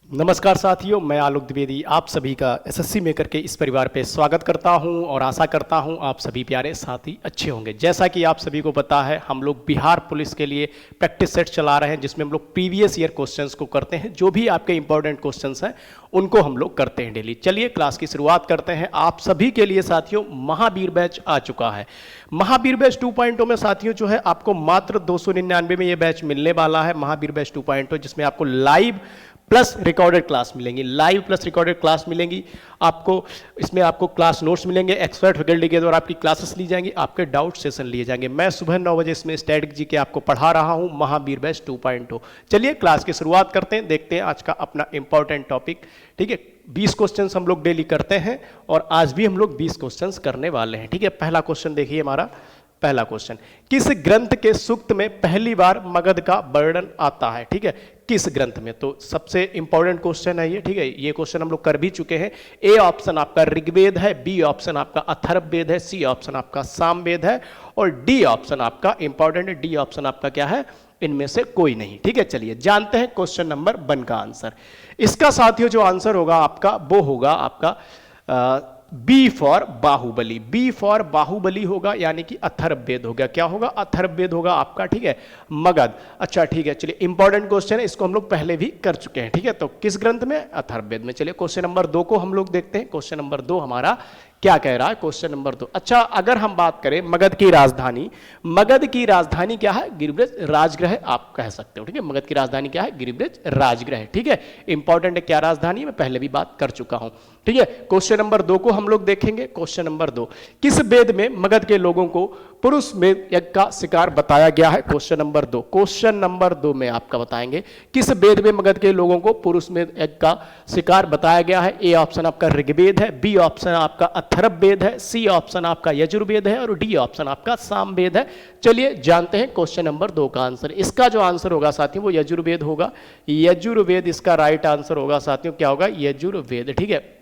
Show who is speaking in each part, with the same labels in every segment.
Speaker 1: नमस्कार साथियों, मैं आलोक द्विवेदी आप सभी का एसएससी मेकर के इस परिवार पे स्वागत करता हूं और आशा करता हूं आप सभी प्यारे साथी अच्छे होंगे। जैसा कि आप सभी को पता है, हम लोग बिहार पुलिस के लिए प्रैक्टिस सेट चला रहे हैं जिसमें हम लोग प्रीवियस ईयर क्वेश्चंस को करते हैं। जो भी आपके इंपॉर्टेंट क्वेश्चंस हैं उनको हम लोग करते हैं डेली। चलिए क्लास की शुरुआत करते हैं। आप सभी के लिए साथियों महावीर बैच आ चुका है। महावीर बैच 2.0 में साथियों जो है आपको मात्र 299 में ये बैच मिलने वाला है। महावीर बैच 2.0 जिसमें आपको लाइव प्लस रिकॉर्डेड क्लास मिलेंगी, लाइव प्लस रिकॉर्डेड क्लास मिलेंगी आपको। इसमें आपको क्लास नोट्स मिलेंगे, एक्सपर्ट फैकल्टी के द्वारा आपकी क्लासेस ली जाएंगी, आपके डाउट सेशन लिए जाएंगे। मैं सुबह 9 बजे इसमें स्ट्रैटेजी के आपको पढ़ा रहा हूं महावीर बैच 2.0। चलिए क्लास की शुरुआत करते हैं, देखते हैं आज का अपना इंपॉर्टेंट टॉपिक। ठीक है, 20 क्वेश्चन हम लोग डेली करते हैं और आज भी हम लोग 20 क्वेश्चन करने वाले हैं। ठीक है, पहला क्वेश्चन देखिए हमारा। पहला क्वेश्चन, किस ग्रंथ के सूक्त में पहली बार मगध का वर्णन आता है? ठीक है, किस ग्रंथ में? तो सबसे इंपॉर्टेंट क्वेश्चन है ये। ठीक है, ये क्वेश्चन हम लोग कर भी चुके हैं। ए ऑप्शन आपका ऋग्वेद है, बी ऑप्शन आपका अथर्ववेद है, सी ऑप्शन आपका सामवेद है और डी ऑप्शन आपका इंपॉर्टेंट है, डी ऑप्शन आपका क्या है? इनमें से कोई नहीं। ठीक है, चलिए जानते हैं क्वेश्चन नंबर 1 का आंसर। इसका साथियों जो आंसर होगा आपका वो होगा आपका B for Baahubali. B for Baahubali होगा, यानी कि अथर्ववेद हो गया। क्या होगा? अथर्ववेद होगा आपका। ठीक है, मगध। अच्छा ठीक है, चलिए इंपॉर्टेंट क्वेश्चन है, इसको हम लोग पहले भी कर चुके हैं। ठीक है, तो किस ग्रंथ में? अथर्ववेद में। चलिए क्वेश्चन नंबर 2 को हम लोग देखते हैं। क्वेश्चन नंबर 2 हमारा क्या कह रहा है? Question number 2। अच्छा, अगर हम बात करें मगध की राजधानी, मगध की राजधानी क्या है? गिरिब्रज राजगृह आप कह सकते हो। ठीक है, मगध की राजधानी क्या है? गिरिब्रज राजगृह। ठीक है, इंपॉर्टेंट है क्या राजधानी, मैं पहले भी बात कर चुका हूं। ठीक है, क्वेश्चन नंबर 2 को हम लोग देखेंगे। क्वेश्चन नंबर 2, किस वेद में मगध के लोगों को पुरुष में यज्ञ का शिकार बताया गया है? क्वेश्चन नंबर 2, क्वेश्चन नंबर 2 में आपका बताएंगे किस वेद में मगध के लोगों को पुरुष में यज्ञ का शिकार बताया गया है। ए ऑप्शन आपका ऋग्वेद है, बी ऑप्शन आपका अथर्ववेद है, सी ऑप्शन आपका यजुर्वेद है और डी ऑप्शन आपका सामवेद है। चलिए जानते हैं क्वेश्चन नंबर 2 का आंसर। इसका जो आंसर होगा साथियों वो यजुर्वेद होगा। यजुर्वेद इसका राइट आंसर होगा साथियों। क्या होगा? यजुर्वेद। ठीक है,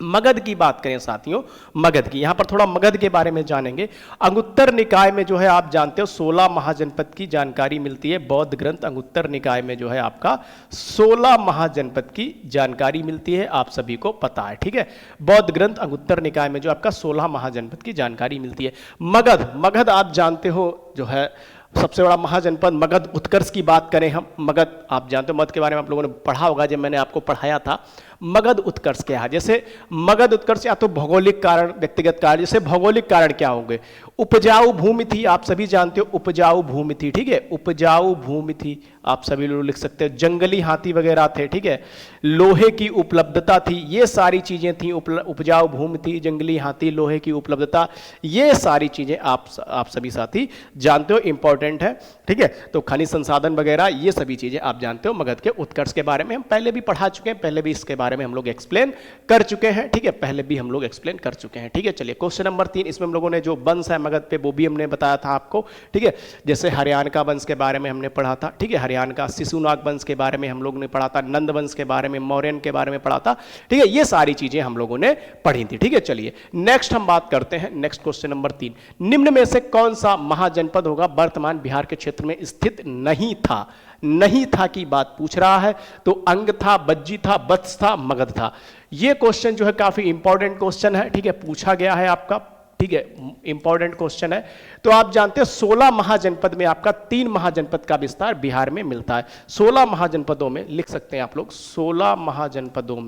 Speaker 1: मगध की बात करें साथियों, मगध की, यहां पर थोड़ा मगध के बारे में जानेंगे। अंगुत्तर निकाय में जो है आप जानते हो 16 महाजनपद की जानकारी मिलती है। बौद्ध ग्रंथ अंगुत्तर निकाय में जो है आपका 16 महाजनपद की जानकारी मिलती है, आप सभी को पता है। ठीक है, बौद्ध ग्रंथ अंगुत्तर निकाय में जो आपका 16 महाजनपद की जानकारी मिलती है। मगध, मगध आप जानते हो जो है सबसे बड़ा महाजनपद मगध। उत्कर्ष की बात करें हम, मगध आप जानते हो, मगध के बारे में आप लोगों ने पढ़ा होगा जब मैंने आपको पढ़ाया था। मगध उत्कर्ष क्या है? जैसे मगध उत्कर्ष या तो भौगोलिक कारण, व्यक्तिगत कारण। जैसे भौगोलिक कारण क्या होंगे? उपजाऊ भूमि थी, आप सभी जानते हो उपजाऊ भूमि थी। ठीक है, उपजाऊ भूमि थी, आप सभी लोग लिख सकते हो। जंगली हाथी वगैरह थे। ठीक है, लोहे की उपलब्धता थी, ये सारी चीजें थी। उपजाऊ भूमि थी, जंगली हाथी, लोहे की उपलब्धता, ये सारी चीजें आप सभी साथी जानते हो, इंपॉर्टेंट है। ठीक है, तो खनिज संसाधन वगैरह ये सभी चीजें आप जानते हो। मगध के उत्कर्ष के बारे में हम पहले भी पढ़ा चुके हैं, पहले भी इसके बारे में हम लोग एक्सप्लेन कर चुके हैं। ठीक है, पहले भी हम लोग एक्सप्लेन कर चुके हैं। ठीक है, चलिए क्वेश्चन नंबर 3, इसमें हम लोगों ने जो वंश है मगध पे वो भी हमने बताया था आपको। ठीक है, जैसे हरियाणा का वंश के बारे में हमने पढ़ा था। ठीक है, हरियाणा का शिशुनाग वंश के बारे में हम लोगों ने पढ़ा था, नंद वंश के बारे में, मौर्यन के बारे में पढ़ा था। ठीक है, ये सारी चीजें हम लोगों ने पढ़ी थी। ठीक है, चलिए नेक्स्ट हम बात करते हैं। नेक्स्ट क्वेश्चन नंबर 3, निम्न में से कौन सा महाजनपद होगा वर्तमान बिहार के क्षेत्र में स्थित नहीं था? नहीं था की बात पूछ रहा है, तो अंग था, बज्जी था, वत्स था, मगध था। ये क्वेश्चन जो है काफी इंपॉर्टेंट क्वेश्चन है। ठीक है, पूछा गया है आपका। ठीक है, इंपॉर्टेंट क्वेश्चन है। तो आप जानते हैं 16 महाजनपद में आपका 3 महाजनपद का विस्तार बिहार में मिलता है। 16 महाजनपदों में लिख सकते हैं आप लोग, 16 महाजनपदों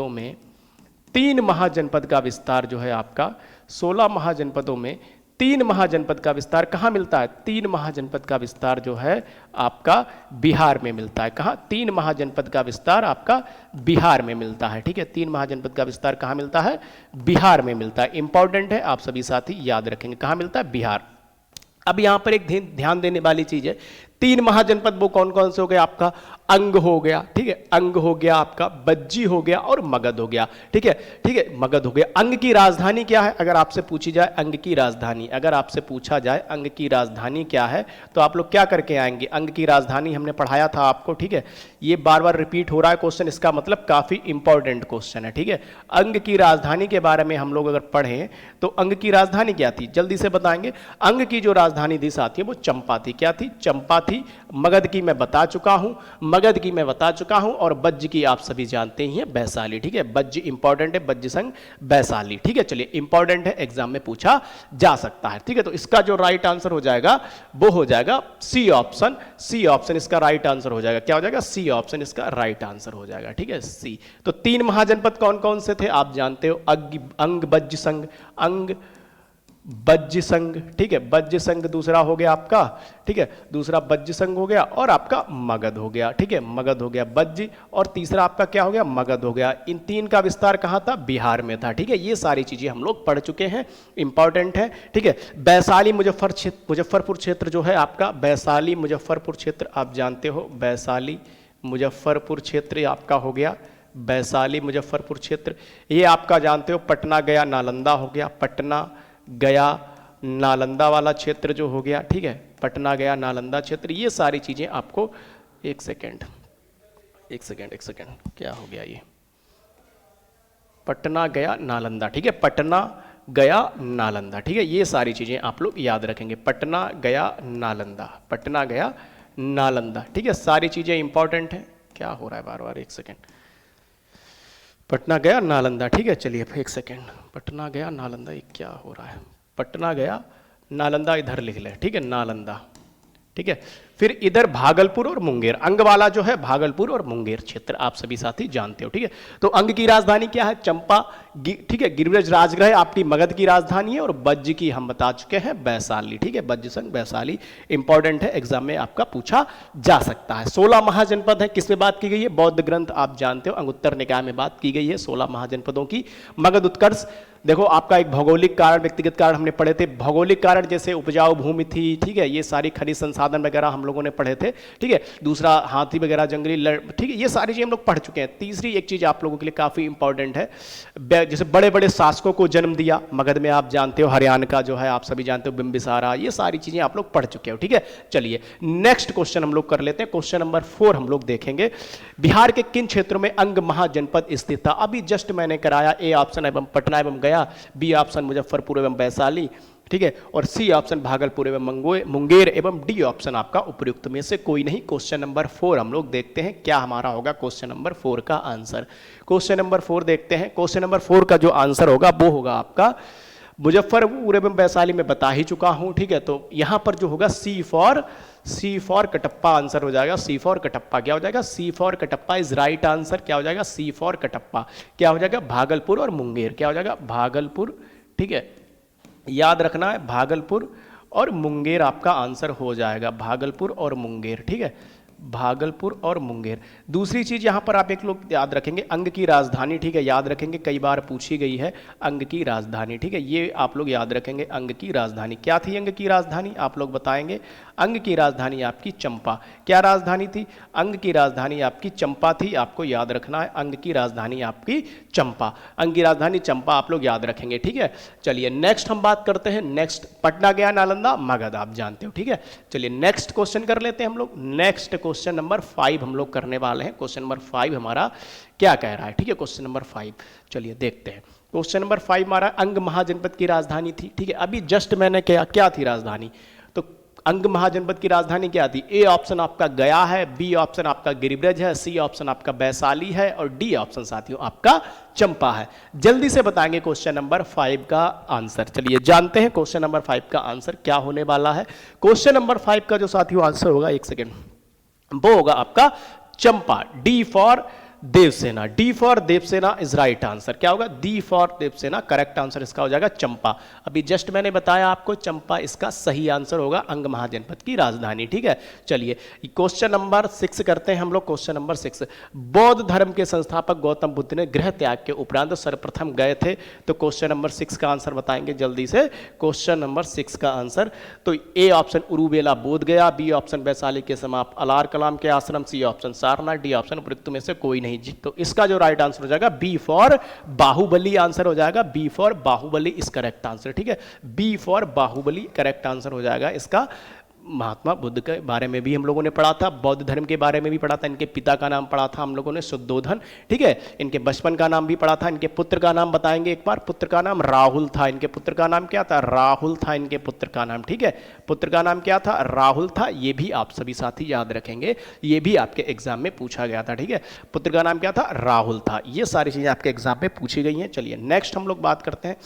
Speaker 1: में 3 महाजनपद का विस्तार जो है आपका, 16 महाजनपदों में 3 महाजनपद का विस्तार कहाँ मिलता है? 3 महाजनपद का विस्तार जो है आपका बिहार में मिलता है। कहाँ? 3 महाजनपद का विस्तार आपका बिहार में मिलता है। ठीक है, 3 महाजनपद का विस्तार कहाँ मिलता है? बिहार में मिलता है। इंपॉर्टेंट है, आप सभी साथी याद रखेंगे। कहाँ मिलता है? बिहार। अब यहां पर एक ध्यान देने वाली चीज है, 3 महाजनपद वो कौन कौन से हो गए? आपका अंग हो गया। ठीक है, अंग हो गया, आपका बज्जी हो गया और मगध हो गया। ठीक है, ठीक है, मगध हो गया। अंग की राजधानी क्या है? अगर आपसे पूछी जाए अंग की राजधानी, अगर आपसे पूछा जाए अंग की राजधानी क्या है, तो आप लोग क्या करके आएंगे? अंग की राजधानी हमने पढ़ाया था आपको। ठीक है, ये बार बार रिपीट हो रहा है क्वेश्चन, इसका मतलब काफी इंपॉर्टेंट क्वेश्चन है। ठीक है, अंग की राजधानी के बारे में हम लोग अगर पढ़ें तो अंग की राजधानी क्या थी? जल्दी से बताएंगे। अंग की जो राजधानी थी साथियों वो चंपा थी। क्या थी? चंपा थी। थी, मगध की मैं बता चुका हूं, मगध की मैं बता चुका हूं, और बज्ज की आप सभी जानते ही हैं, वैशाली। ठीक है, बज्ज इंपॉर्टेंट है, बज्ज संग वैशाली। ठीक है, चलिए इंपॉर्टेंट है, एग्जाम में पूछा जा सकता है। ठीक है, तो इसका जो राइट आंसर हो जाएगा वो हो जाएगा सी ऑप्शन। सी ऑप्शन इसका राइट आंसर हो जाएगा। क्या हो जाएगा? सी ऑप्शन इसका राइट आंसर हो जाएगा। ठीक है, सी। तो 3 महाजनपद कौन कौन से थे आप जानते हो? अंग बज्ज संग, अंग बज्ज संघ। ठीक है, बज्ज संघ दूसरा हो गया आपका। ठीक है, दूसरा बज्ज संघ हो गया, और आपका मगध हो गया। ठीक है, मगध हो गया बज्ज, और तीसरा आपका क्या हो गया? मगध हो गया। इन 3 का विस्तार कहां था? बिहार में था। ठीक है, ये सारी चीजें हम लोग पढ़ चुके हैं, इंपॉर्टेंट है। ठीक है, वैशाली मुजफ्फरपुर क्षेत्र जो है आपका, वैशाली मुजफ्फरपुर क्षेत्र आप जानते हो, वैशाली मुजफ्फरपुर क्षेत्र आपका हो गया, वैशाली मुजफ्फरपुर क्षेत्र। ये आपका जानते हो पटना गया नालंदा हो गया, पटना गया नालंदा वाला क्षेत्र जो हो गया। ठीक है, पटना गया नालंदा क्षेत्र। ये सारी चीजें आपको, एक सेकेंड, क्या हो गया ये? पटना गया नालंदा। ठीक है, पटना गया नालंदा। ठीक है, ये सारी चीजें आप लोग याद रखेंगे, पटना गया नालंदा, पटना गया नालंदा। ठीक है, सारी चीजें इंपॉर्टेंट है। क्या हो रहा है बार बार? एक सेकेंड, पटना गया नालंदा। ठीक है, चलिए एक सेकेंड, पटना गया नालंदा, ये क्या हो रहा है? पटना गया नालंदा इधर लिख ले। ठीक है, नालंदा। ठीक है, फिर इधर भागलपुर और मुंगेर, अंग वाला जो है भागलपुर और मुंगेर क्षेत्र आप सभी साथी जानते हो। ठीक है, तो अंग की राजधानी क्या है? चंपा। ठीक है, गिरिव्रज राजगृह आपकी मगध की राजधानी है, और बज्ज की हम बता चुके हैं वैशाली। ठीक है, बज्ज संग वैशाली इंपॉर्टेंट है, एग्जाम में आपका पूछा जा सकता है। 16 महाजनपद है, किसमें बात की गई है? बौद्ध ग्रंथ आप जानते हो, अंगुत्तर निकाय में बात की गई है 16 महाजनपदों की। मगध उत्कर्ष, देखो आपका एक भौगोलिक कारण, व्यक्तिगत कारण हमने पढ़े थे। भौगोलिक कारण जैसे उपजाऊ भूमि थी, ठीक है, ये सारी खनिज संसाधन वगैरह हम लोगों ने पढ़े थे। ठीक है, दूसरा हाथी वगैरह जंगली ठीक है, ये सारी चीजें हम लोग पढ़ चुके हैं। तीसरी एक चीज आप लोगों के लिए काफी इंपॉर्टेंट है, जैसे बड़े बड़े शासकों को जन्म दिया मगध में, आप जानते हो हरियाणा का जो है आप सभी जानते हो बिंबिसारा, ये सारी चीजें आप लोग पढ़ चुके हो। ठीक है, चलिए नेक्स्ट क्वेश्चन हम लोग कर लेते हैं। क्वेश्चन नंबर 4 हम लोग देखेंगे, बिहार के किन क्षेत्रों में अंग महाजनपद स्थित था? अभी जस्ट मैंने कराया, ए ऑप्शन एवं पटना एवं गया, बी ऑप्शन मुजफ्फरपुर एवं वैशाली, ठीक है, और सी ऑप्शन भागलपुर एवं मुंगेर, एवं डी ऑप्शन आपका उपयुक्त में से कोई नहीं। क्वेश्चन नंबर 4 हम लोग देखते हैं क्या हमारा होगा क्वेश्चन नंबर 4 का आंसर। क्वेश्चन नंबर 4 देखते हैं। क्वेश्चन नंबर 4 का जो आंसर होगा वो होगा आपका मुजफ्फरपुर एवं वैशाली में बता ही चुका हूं। ठीक है, तो यहां पर जो होगा सी फॉर कटप्पा आंसर हो जाएगा। सी फॉर कटप्पा क्या हो जाएगा? C for Kattappa is right answer. क्या हो जाएगा? सी फॉर कटप्पा क्या हो जाएगा? भागलपुर और मुंगेर। क्या हो जाएगा? भागलपुर। ठीक है, याद रखना है भागलपुर और मुंगेर आपका आंसर हो जाएगा, भागलपुर और मुंगेर। ठीक है, भागलपुर और मुंगेर। दूसरी चीज यहां पर आप एक लोग याद रखेंगे, अंग की राजधानी। ठीक है, याद रखेंगे, कई बार पूछी गई है अंग की राजधानी। ठीक है, ये आप लोग याद रखेंगे, अंग की राजधानी क्या थी? अंग की राजधानी आप लोग बताएंगे। अंग की राजधानी आपकी चंपा। क्या राजधानी थी? अंग की राजधानी आपकी चंपा थी, आपको याद रखना है, अंग की राजधानी आपकी चंपा। अंग की राजधानी चंपा आप लोग याद रखेंगे। ठीक है, चलिए नेक्स्ट हम बात करते हैं। नेक्स्ट पटना गया नालंदा मगध आप जानते हो। ठीक है, चलिए नेक्स्ट क्वेश्चन कर लेते हैं हम लोग। नेक्स्ट क्वेश्चन नंबर 5 हम लोग करने वाले हैं। क्वेश्चन नंबर 5 हमारा क्या कह रहा है? ठीक है, क्वेश्चन नंबर 5 चलिए देखते हैं। क्वेश्चन नंबर 5 हमारा अंग महाजनपद की राजधानी थी। ठीक है, अभी जस्ट मैंने क्या थी राजधानी? तो अंग महाजनपद की राजधानी क्या थी? ए ऑप्शन आपका गया है, बी ऑप्शन आपका गिरिब्रज है, सी ऑप्शन आपका वैशाली है, और डी ऑप्शन साथियों आपका चंपा है। जल्दी से बताएंगे क्वेश्चन नंबर 5 का आंसर। चलिए जानते हैं क्वेश्चन नंबर 5 का आंसर क्या होने वाला है। क्वेश्चन नंबर 5 का जो साथियों आंसर होगा, एक सेकेंड, वो होगा आपका Champa. D for Devasena. D for Devasena is right answer. क्या होगा? D for Devasena, correct answer इसका हो जाएगा चंपा। अभी जस्ट मैंने बताया आपको, चंपा इसका सही आंसर होगा, अंग महाजनपद की राजधानी। ठीक है, चलिए क्वेश्चन नंबर 6 करते हैं हम लोग। क्वेश्चन नंबर 6, बौद्ध धर्म के संस्थापक गौतम बुद्ध ने गृह त्याग के उपरांत सर्वप्रथम गए थे। तो क्वेश्चन नंबर 6 का आंसर बताएंगे जल्दी से। क्वेश्चन नंबर 6 का आंसर, तो ए ऑप्शन उरुबेला बोध गया, बी ऑप्शन वैशाली के समाप्त अलार कलाम के आश्रम, C option Sarnath, D option उपयुक्त में से कोई नहीं जी। तो इसका जो राइट आंसर हो जाएगा बी फॉर बाहुबली आंसर हो जाएगा। B for Baahubali is correct answer. ठीक है, B for Baahubali correct answer हो जाएगा इसका। महात्मा बुद्ध के बारे में भी हम लोगों ने पढ़ा था, बौद्ध धर्म के बारे में भी पढ़ा था, इनके पिता का नाम पढ़ा था हम लोगों ने शुद्धोधन, ठीक है। इनके बचपन का नाम भी पढ़ा था, इनके पुत्र का नाम बताएंगे एक बार, पुत्र का नाम राहुल था, इनके पुत्र का नाम क्या था, राहुल था इनके पुत्र का नाम, ठीक है। पुत्र का नाम क्या था, राहुल था। ये भी आप सभी साथी याद रखेंगे, ये भी आपके एग्जाम में पूछा गया था, ठीक है। पुत्र का नाम क्या था, राहुल था। ये सारी चीजें आपके एग्जाम में पूछी गई हैं। चलिए नेक्स्ट हम लोग बात करते हैं,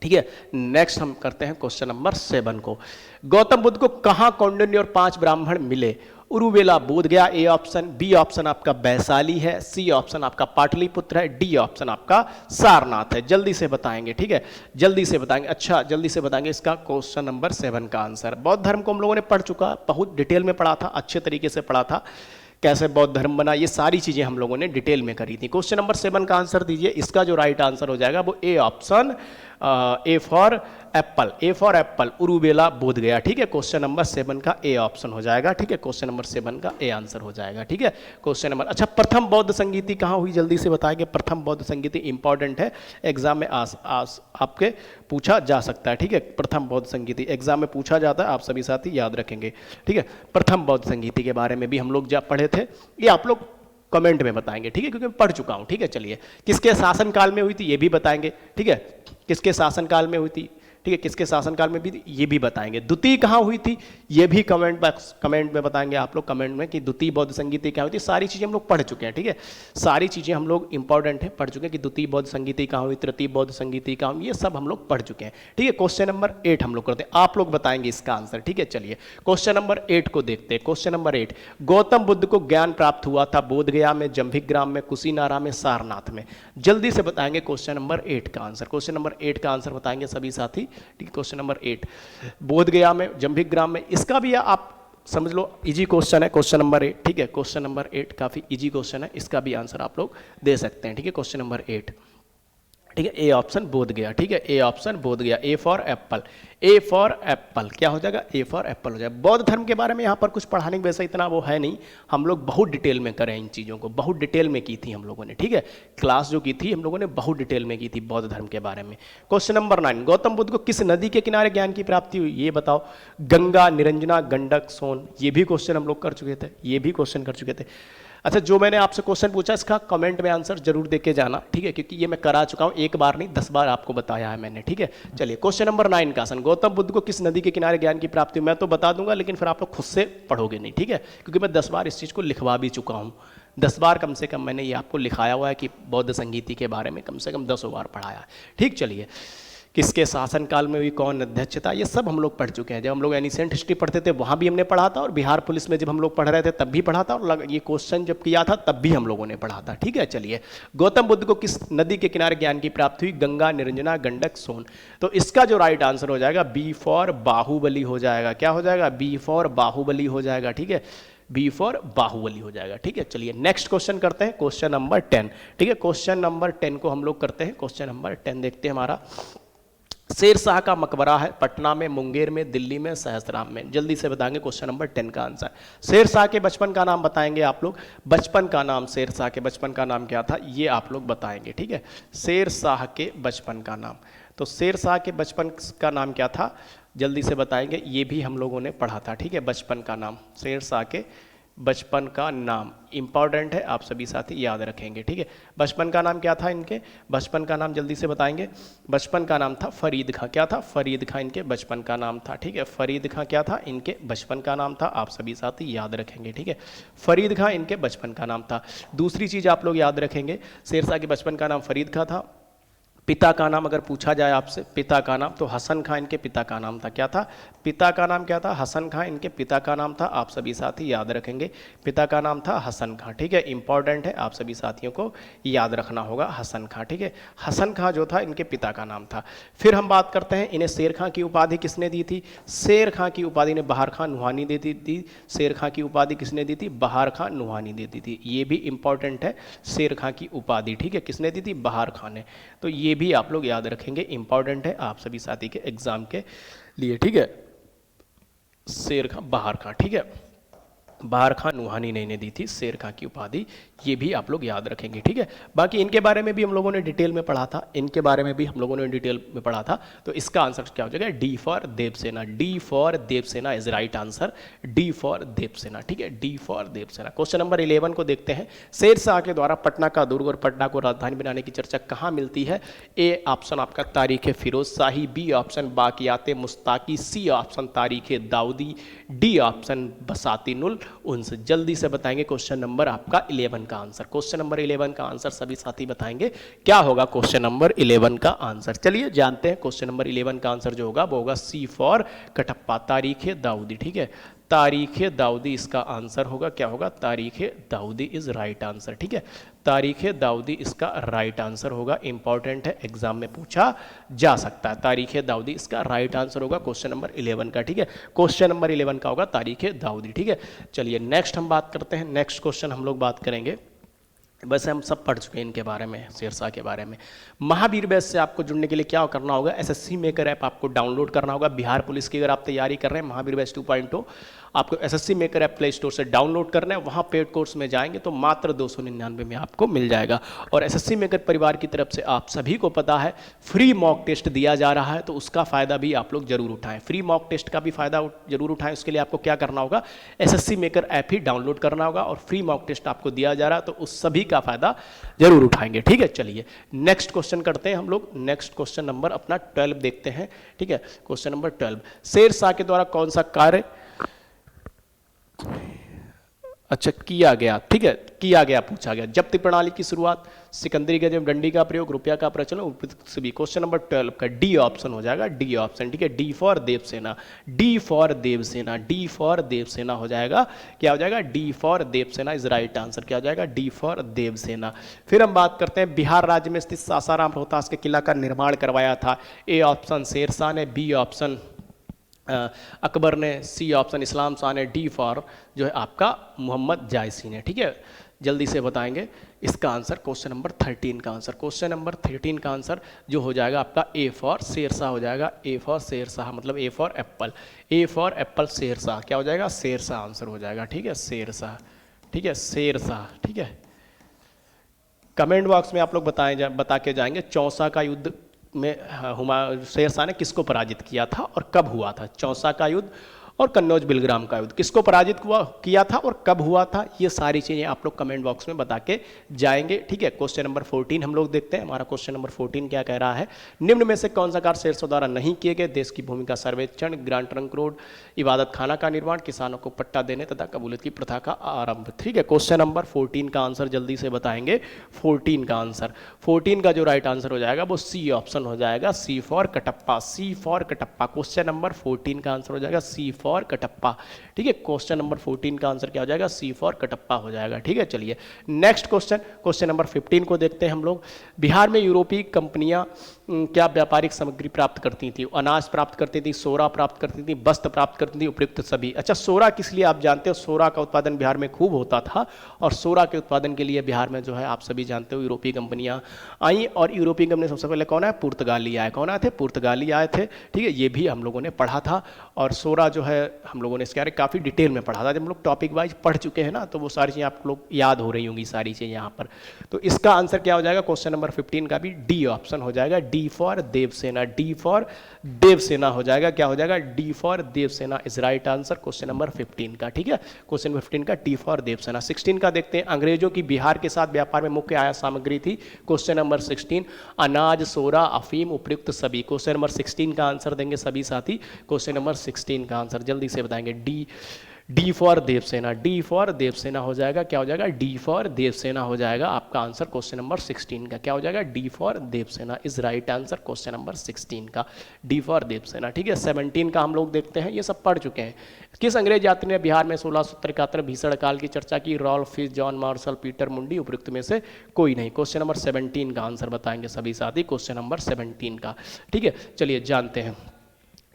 Speaker 1: ठीक है। नेक्स्ट हम करते हैं क्वेश्चन नंबर 7 को। गौतम बुद्ध को कहां कौंडिन्य और 5 ब्राह्मण मिले? उरुवेला बोध गया, ए ऑप्शन, बी ऑप्शन आपका वैशाली है, सी ऑप्शन आपका पाटलिपुत्र है, डी ऑप्शन आपका सारनाथ है। जल्दी से बताएंगे, ठीक है, जल्दी से बताएंगे। अच्छा जल्दी से बताएंगे इसका क्वेश्चन नंबर 7 का आंसर। बौद्ध धर्म को हम लोगों ने पढ़ चुका, बहुत डिटेल में पढ़ा था, अच्छे तरीके से पढ़ा था, कैसे बौद्ध धर्म बना, ये सारी चीजें हम लोगों ने डिटेल में करी थी। क्वेश्चन नंबर 7 का आंसर दीजिए। इसका जो राइट आंसर हो जाएगा वो A option, A for apple, A for apple, Uruvela Bodh Gaya, ठीक है। क्वेश्चन नंबर 7 का ए ऑप्शन हो जाएगा, ठीक है। क्वेश्चन नंबर 7 का ए आंसर हो जाएगा, ठीक है। क्वेश्चन नंबर, अच्छा प्रथम बौद्ध संगीति कहाँ हुई, जल्दी से बताएंगे। प्रथम बौद्ध संगीति इंपॉर्टेंट है, एग्जाम में आपके पूछा जा सकता है, ठीक है। प्रथम बौद्ध संगीति एग्जाम में पूछा जाता है, आप सभी साथी याद रखेंगे, ठीक है। प्रथम बौद्ध संगीति के बारे में भी हम लोग जब पढ़े थे, ये आप लोग कमेंट में बताएंगे, ठीक है, क्योंकि मैं पढ़ चुका हूं, ठीक है। चलिए किसके शासनकाल में हुई थी ये भी बताएंगे, ठीक है, किसके शासनकाल में हुई थी, ठीक है, किसके शासनकाल में भी ये भी बताएंगे। द्वितीय कहाँ हुई थी ये भी कमेंट में बताएंगे आप लोग, कमेंट में कि द्वितीय बौद्ध संगीति क्या हुई थी। सारी चीजें हम लोग पढ़ चुके हैं, ठीक है, सारी चीजें हम लोग इंपॉर्टेंट है पढ़ चुके हैं कि द्वितीय बौद्ध संगीति कहाँ हुई, तृतीय बौद्ध संगीति कहाँ हुई, ये सब हम लोग पढ़ चुके हैं, ठीक है। क्वेश्चन नंबर 8 हम लोग करते हैं, आप लोग बताएंगे इसका आंसर, ठीक है। चलिए क्वेश्चन नंबर 8 को देखते हैं। क्वेश्चन नंबर 8, गौतम बुद्ध को ज्ञान प्राप्त हुआ था बोधगया में, जंभिग्राम में, कुशीनारा में, सारनाथ में। जल्दी से बताएंगे क्वेश्चन नंबर 8 का आंसर। क्वेश्चन नंबर 8 का आंसर बताएंगे सभी साथी, ठीक है। क्वेश्चन नंबर 8 बोधगया में, जंभिग्राम में, इसका भी आप समझ लो इजी क्वेश्चन है क्वेश्चन नंबर 8, ठीक है। क्वेश्चन नंबर 8 काफी इजी क्वेश्चन है, इसका भी आंसर आप लोग दे सकते हैं, ठीक है। क्वेश्चन नंबर 8, ठीक है, ए ऑप्शन बोध गया, ठीक है, ए ऑप्शन बोध गया, ए for apple, A for Apple क्या हो जाएगा, ए फॉर एप्पल हो जाएगा। बौद्ध धर्म के बारे में यहाँ पर कुछ पढ़ाने की वैसा इतना वो है नहीं, हम लोग बहुत डिटेल में करें इन चीज़ों को, बहुत डिटेल में की थी हम लोगों ने, ठीक है। क्लास जो की थी हम लोगों ने बहुत डिटेल में की थी बौद्ध धर्म के बारे में। क्वेश्चन नंबर 9, गौतम बुद्ध को किस नदी के किनारे ज्ञान की प्राप्ति हुई ये बताओ। गंगा, निरंजना, गंडक, सोन, ये भी क्वेश्चन हम लोग कर चुके थे, ये भी क्वेश्चन कर चुके थे। अच्छा जो मैंने आपसे क्वेश्चन पूछा इसका कमेंट में आंसर जरूर देके जाना, ठीक है, क्योंकि ये मैं करा चुका हूँ, एक बार नहीं 10 बार आपको बताया है मैंने, ठीक है। चलिए क्वेश्चन नंबर 9 का आंसर, गौतम बुद्ध को किस नदी के किनारे ज्ञान की प्राप्ति हुई, मैं तो बता दूंगा लेकिन फिर आप लोग खुद से पढ़ोगे नहीं, ठीक है, क्योंकि मैं 10 बार इस चीज़ को लिखवा भी चुका हूँ, 10 बार कम से कम मैंने ये आपको लिखाया हुआ है कि बौद्ध संगीति के बारे में कम से कम 10 बार पढ़ाया है, ठीक। चलिए किसके शासनकाल में हुई, कौन अध्यक्ष था, ये सब हम लोग पढ़ चुके हैं। जब हम लोग एनिसेंट हिस्ट्री पढ़ते थे वहाँ भी हमने पढ़ा था, और बिहार पुलिस में जब हम लोग पढ़ रहे थे तब भी पढ़ा था, और ये क्वेश्चन जब किया था तब भी हम लोगों ने पढ़ा था, ठीक है। चलिए गौतम बुद्ध को किस नदी के किनारे ज्ञान की प्राप्ति हुई, गंगा, निरंजना, गंडक, सोन। तो इसका जो राइट आंसर हो जाएगा बी फॉर बाहुबली हो जाएगा, क्या हो जाएगा, बी फॉर बाहुबली हो जाएगा, ठीक है, बी फॉर बाहुबली हो जाएगा, ठीक है। चलिए नेक्स्ट क्वेश्चन करते हैं, क्वेश्चन नंबर 10, ठीक है। क्वेश्चन नंबर 10 को हम लोग करते हैं, क्वेश्चन नंबर 10 देखते हैं हमारा। शेर शाह का मकबरा है पटना में, मुंगेर में, दिल्ली में, सहस्त्राम में। जल्दी से बताएंगे क्वेश्चन नंबर 10 का आंसर। शेर शाह के बचपन का नाम बताएंगे आप लोग, बचपन का नाम, शेर शाह के बचपन का नाम क्या था ये आप लोग बताएंगे, ठीक है। शेर शाह के बचपन का नाम, तो शेर शाह के बचपन का नाम क्या था जल्दी से बताएंगे, ये भी हम लोगों ने पढ़ा था, ठीक है। बचपन का नाम, शेर शाह के बचपन का नाम इंपॉर्टेंट है, आप सभी साथी याद रखेंगे, ठीक है। बचपन का नाम क्या था इनके, बचपन का नाम जल्दी से बताएंगे। बचपन का नाम था फरीद खां, क्या था, फरीद खां इनके बचपन का नाम था, ठीक है। फरीद खां क्या था, इनके बचपन का नाम था, आप सभी साथी याद रखेंगे, ठीक है। फरीद खां इनके बचपन का नाम था। दूसरी चीज़ आप लोग याद रखेंगे, शेरशाह के बचपन का नाम फरीद खां था। पिता का नाम अगर पूछा जाए आपसे, पिता का नाम, तो हसन खां इनके पिता का नाम था, क्या था, पिता का नाम क्या था, हसन खां इनके पिता का नाम था, आप सभी साथी याद रखेंगे, पिता का नाम था हसन खां, ठीक है। इंपॉर्टेंट है, आप सभी साथियों को याद रखना होगा हसन खां, ठीक है। हसन खां जो था इनके पिता का नाम था। फिर हम बात करते हैं, इन्हें शेर खां की उपाधि किसने दी थी, शेर खां की उपाधि ने बहार खां नुहानी दे दी थी। शेर खां की उपाधि किसने दी थी, बहार खां नुहानी दे दी थी, ये भी इंपॉर्टेंट है, शेर खां की उपाधि, ठीक है, किसने दी थी, बहार खां ने। तो ये भी आप लोग याद रखेंगे, इंपॉर्टेंट है आप सभी साथी के एग्जाम के लिए, ठीक है। शेर खां, बहार खां, ठीक है। बाहर खां नूहानी ने इन्हें दी थी शेर खां की उपाधि, ये भी आप लोग याद रखेंगे, ठीक है। बाकी इनके बारे में भी हम लोगों ने डिटेल में पढ़ा था, इनके बारे में भी हम लोगों ने डिटेल में पढ़ा था। तो इसका आंसर क्या हो जाएगा, D for Devasena, D for Devasena is right answer, D for Devasena, ठीक है, D for Devasena. Question number 11 को देखते हैं। शेर शाह के द्वारा पटना का दुर्ग और पटना को राजधानी बनाने की चर्चा कहाँ मिलती है? ए ऑप्शन आपका तारीख फिरोज शाही, बी ऑप्शन बाकियात मुस्ताकी, सी ऑप्शन तारीख दाऊदी, डी ऑप्शन बसातिनुल उन्स। जल्दी से बताएंगे क्वेश्चन नंबर आपका 11 का आंसर। क्वेश्चन नंबर 11 का आंसर सभी साथी बताएंगे क्या होगा क्वेश्चन नंबर 11 का आंसर। चलिए जानते हैं क्वेश्चन नंबर 11 का आंसर जो होगा वो होगा सी फॉर कटप्पा, तारीख दाऊदी, ठीक है, तारीख दाऊदी इसका आंसर होगा। क्या होगा, तारीख दाऊदी इज राइट आंसर, ठीक है, तारीख दाऊदी इसका राइट आंसर होगा। इंपॉर्टेंट है, एग्जाम में पूछा जा सकता है। तारीख दाऊदी इसका राइट आंसर होगा क्वेश्चन नंबर 11 का, ठीक है। क्वेश्चन नंबर 11 का होगा तारीख दाऊदी, ठीक है। चलिए नेक्स्ट हम बात करते हैं। नेक्स्ट क्वेश्चन हम लोग बात करेंगे, वैसे हम सब पढ़ चुके हैं इनके बारे में, शेरशाह के बारे में। महावीर बैच से आपको जुड़ने के लिए क्या करना होगा, एसएससी मेकर ऐप आपको डाउनलोड करना होगा। बिहार पुलिस की अगर आप तैयारी कर रहे हैं, महावीर बैच 2.0 आपको SSC maker app play store से डाउनलोड करना है। वहाँ पेड कोर्स में जाएंगे तो मात्र 299 में आपको मिल जाएगा। और एसएससी मेकर परिवार की तरफ से आप सभी को पता है फ्री मॉक टेस्ट दिया जा रहा है, तो उसका फ़ायदा भी आप लोग जरूर उठाएं। फ्री मॉक टेस्ट का भी फ़ायदा जरूर उठाएं। उसके लिए आपको क्या करना होगा, एसएससी मेकर ऐप ही डाउनलोड करना होगा और फ्री मॉक टेस्ट आपको दिया जा रहा है, तो उस सभी का फ़ायदा जरूर उठाएंगे, ठीक है। चलिए नेक्स्ट क्वेश्चन करते हैं हम लोग। नेक्स्ट क्वेश्चन नंबर अपना 12 देखते हैं, ठीक है। क्वेश्चन नंबर 12, शेरशाह के द्वारा कौन सा कार्य अच्छा किया गया, ठीक है, किया गया पूछा गया। जब्ती प्रणाली की शुरुआत, सिकंदरी गजब, डंडी का प्रयोग, रुपया का प्रचलन, उपयुक्त सभी। क्वेश्चन नंबर 12 का डी ऑप्शन हो जाएगा, डी ऑप्शन, ठीक है, D for Devasena, D for Devasena, D for Devasena हो जाएगा। क्या हो जाएगा, D for Devasena is right answer. क्या हो जाएगा, डी फॉर देवसेना। फिर हम बात करते हैं बिहार राज्य में स्थित सासाराम रोहतास के किला का निर्माण करवाया था। ए ऑप्शन शेरशाह ने, बी ऑप्शन अकबर ने, सी ऑप्शन इस्लाम शाह ने, डी फॉर जो है आपका मोहम्मद जायसी ने, ठीक है। जल्दी से बताएंगे इसका आंसर। क्वेश्चन नंबर 13 का आंसर, क्वेश्चन नंबर 13 का आंसर जो हो जाएगा आपका ए फॉर शेरशाह हो जाएगा। ए फॉर शेरशाह मतलब A for apple, A for apple Shershah. क्या हो जाएगा, शेरशाह आंसर हो जाएगा, ठीक है, शेरशाह, ठीक है, शेरशाह, ठीक है। कमेंट बॉक्स में आप लोग बता के जाएंगे चौसा का युद्ध में शेरशाह ने किसको पराजित किया था और कब हुआ था। चौसा का युद्ध और कन्नौज बिलग्राम का युद्ध किसको पराजित किया था और कब हुआ था, ये सारी चीज़ें आप लोग कमेंट बॉक्स में बता के जाएंगे, ठीक है। क्वेश्चन नंबर 14 हम लोग देखते हैं। हमारा क्वेश्चन नंबर 14 क्या कह रहा है, निम्न में से कौन सा कार्य शेरशाह द्वारा नहीं किए गए, देश की भूमि का सर्वेक्षण, ग्रांड ट्रंक रोड, इबादत खाना का निर्माण, किसानों को पट्टा देने तथा कबूलियत की प्रथा का आरंभ, ठीक है। क्वेश्चन नंबर 14 का आंसर जल्दी से बताएंगे। 14 का आंसर, 14 का जो राइट आंसर हो जाएगा वो सी ऑप्शन हो जाएगा, C for Kattappa, C for Kattappa. Question number 14 का आंसर हो जाएगा सी फॉर कटप्पा, ठीक है। क्वेश्चन नंबर 14 का आंसर क्या हो जाएगा, सी फॉर कटप्पा हो जाएगा, ठीक है। चलिए नेक्स्ट क्वेश्चन, क्वेश्चन नंबर 15 को देखते हैं हम लोग। बिहार में यूरोपीय कंपनियां क्या व्यापारिक सामग्री प्राप्त करती थी, अनाज प्राप्त करती थी, सोरा प्राप्त करती थी, वस्त्र प्राप्त करती थी, उपयुक्त सभी। अच्छा, सोरा किस लिए आप जानते हो, सोरा का उत्पादन बिहार में खूब होता था और सोरा के उत्पादन के लिए बिहार में जो है आप सभी जानते हो यूरोपीय कंपनियां आई। और यूरोपीय कंपनी सबसे पहले कौन है, पुर्तगाली आए। कौन आए थे, पुर्तगाली आए थे, ठीक है। ये भी हम लोगों ने पढ़ा था और सोरा जो है हम लोगों ने इसके बारे में काफ़ी डिटेल में पढ़ा था। जब हम लोग टॉपिक वाइज पढ़ चुके हैं ना, तो वो सारी चीज़ें आप लोग याद हो रही होंगी सारी चीज़ें यहाँ पर। तो इसका आंसर क्या हो जाएगा, क्वेश्चन नंबर 15 का भी डी ऑप्शन हो जाएगा, D for Devasena, D for Devasena हो जाएगा। क्या हो जाएगा, D for Devasena is right answer question number 15 का, ठीक है। क्वेश्चन 15 का डी फॉर देवसेना। 16 का देखते हैं, अंग्रेजों की बिहार के साथ व्यापार में मुख्य आयात सामग्री थी। क्वेश्चन नंबर 16, अनाज, सोरा, अफीम, उपयुक्त सभी। क्वेश्चन नंबर 16 का आंसर देंगे सभी साथी। क्वेश्चन नंबर 16 का आंसर जल्दी से बताएंगे, D for Devasena, D for Devasena हो जाएगा। क्या हो जाएगा, डी फॉर देवसेना हो जाएगा आपका आंसर क्वेश्चन नंबर 16 का। क्या हो जाएगा, D for Devasena is right answer question number 16 का, डी फॉर देवसेना, ठीक है। 17 का हम लोग देखते हैं, ये सब पढ़ चुके हैं। किस अंग्रेज यात्री ने बिहार में 1673 भीषण काल की चर्चा की, Ralph Fitch, John Marshall, Peter Mundy, उपयुक्त में से कोई नहीं। क्वेश्चन नंबर 17 का आंसर बताएंगे सभी साथी, क्वेश्चन नंबर 17 का, ठीक है। चलिए जानते हैं,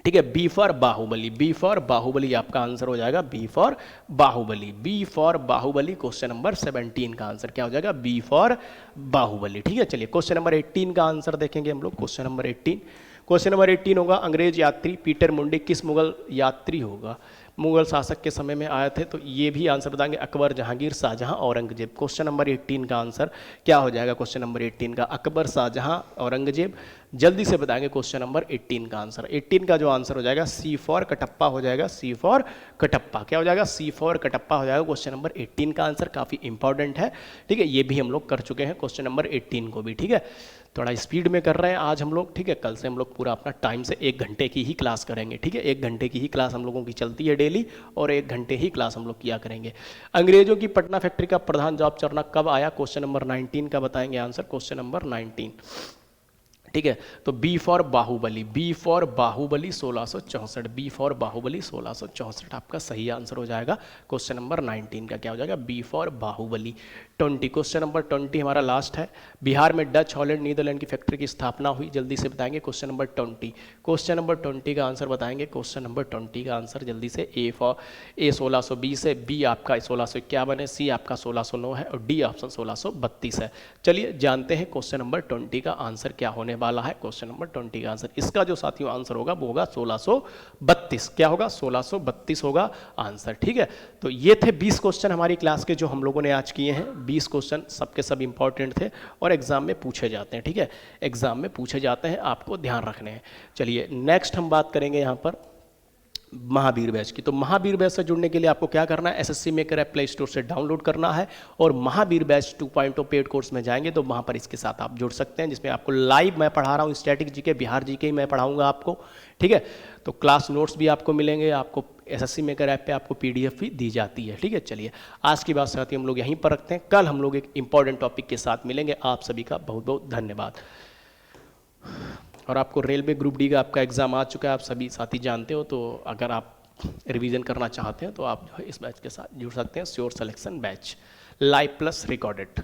Speaker 1: ठीक है। B for Baahubali, B for Baahubali आपका आंसर हो जाएगा, B for Baahubali, B for Baahubali question number 17 का आंसर क्या हो जाएगा, बी फॉर बाहुबली, ठीक है। चलिए क्वेश्चन नंबर 18 का आंसर देखेंगे हम लोग। क्वेश्चन नंबर 18, क्वेश्चन नंबर 18 होगा, अंग्रेज यात्री पीटर मुंडी किस मुगल यात्री होगा, मुगल शासक के समय में आए थे, तो ये भी आंसर बताएंगे अकबर, जहांगीर, शाहजहां, औरंगजेब। क्वेश्चन नंबर 18 का आंसर क्या हो जाएगा? क्वेश्चन नंबर 18 का अकबर, शाहजहां, औरंगजेब। जल्दी से बताएंगे क्वेश्चन नंबर 18 का आंसर। 18 का जो आंसर हो जाएगा सी फॉर कटप्पा हो जाएगा, सी फॉर कटप्पा। क्या हो जाएगा? सी फॉर कटप्पा हो जाएगा क्वेश्चन नंबर 18 का आंसर। काफ़ी इंपॉर्टेंट है, ठीक है, ये भी हम लोग कर चुके हैं क्वेश्चन नंबर 18 को भी, ठीक है। थोड़ा स्पीड में कर रहे हैं आज हम लोग, ठीक है। कल से हम लोग पूरा अपना टाइम से 1 घंटे की ही क्लास करेंगे, ठीक है। 1 घंटे की ही क्लास हम लोगों की चलती है डेली, और 1 घंटे ही क्लास हम लोग किया करेंगे। अंग्रेजों की पटना फैक्ट्री का प्रधान जॉब चरना कब आया? क्वेश्चन नंबर 19 का बताएंगे आंसर, क्वेश्चन नंबर 19, ठीक है। तो B for Baahubali, B for Baahubali 1664, B for Baahubali 1664 आपका सही आंसर हो जाएगा क्वेश्चन नंबर 19 का। क्या हो जाएगा? B for Baahubali. 20, question number 20 हमारा लास्ट है। बिहार में डच, हॉलैंड, नीदरलैंड की फैक्ट्री की स्थापना हुई, जल्दी से बताएंगे क्वेश्चन नंबर 20। क्वेश्चन नंबर 20 का आंसर बताएंगे, क्वेश्चन नंबर 20 का आंसर जल्दी से। ए 1620 है, बी आपका 1651 है, सी आपका 1609 है, और डी ऑप्शन 1632 है। चलिए जानते हैं क्वेश्चन नंबर 20 का आंसर क्या होने वाला है। क्वेश्चन नंबर 20 का आंसर, इसका जो साथियों आंसर होगा वो होगा 1632। क्या होगा? 1632 होगा आंसर, ठीक है। तो ये थे 20 क्वेश्चन हमारी क्लास के जो हम लोगों ने आज किए हैं। 20 क्वेश्चन सबके सब इंपॉर्टेंट थे और एग्जाम में पूछे जाते हैं, ठीक है। एग्जाम में पूछे जाते हैं, आपको ध्यान रखने हैं। चलिए नेक्स्ट हम बात करेंगे यहाँ पर महावीर बैच की। तो महावीर बैच से जुड़ने के लिए आपको क्या करना है? SSC maker app play store से डाउनलोड करना है, और महावीर बैच 2.0 पेड कोर्स में जाएंगे तो वहाँ पर इसके साथ आप जुड़ सकते हैं, जिसमें आपको लाइव मैं पढ़ा रहा हूँ, स्टैटिक जीके, बिहार जीके ही मैं पढ़ाऊँगा आपको, ठीक है। तो क्लास नोट्स भी आपको मिलेंगे, आपको एसएससी मेकर ऐप पे आपको पीडीएफ भी दी जाती है, ठीक है। चलिए आज की बात साथी हम लोग यहीं पर रखते हैं, कल हम लोग एक इंपॉर्टेंट टॉपिक के साथ मिलेंगे। आप सभी का बहुत बहुत धन्यवाद। और आपको रेलवे ग्रुप डी का आपका एग्ज़ाम आ चुका है, आप सभी साथी जानते हो। तो अगर आप रिवीजन करना चाहते हैं तो आप जो है इस बैच के साथ जुड़ सकते हैं, sure selection batch, live plus recorded.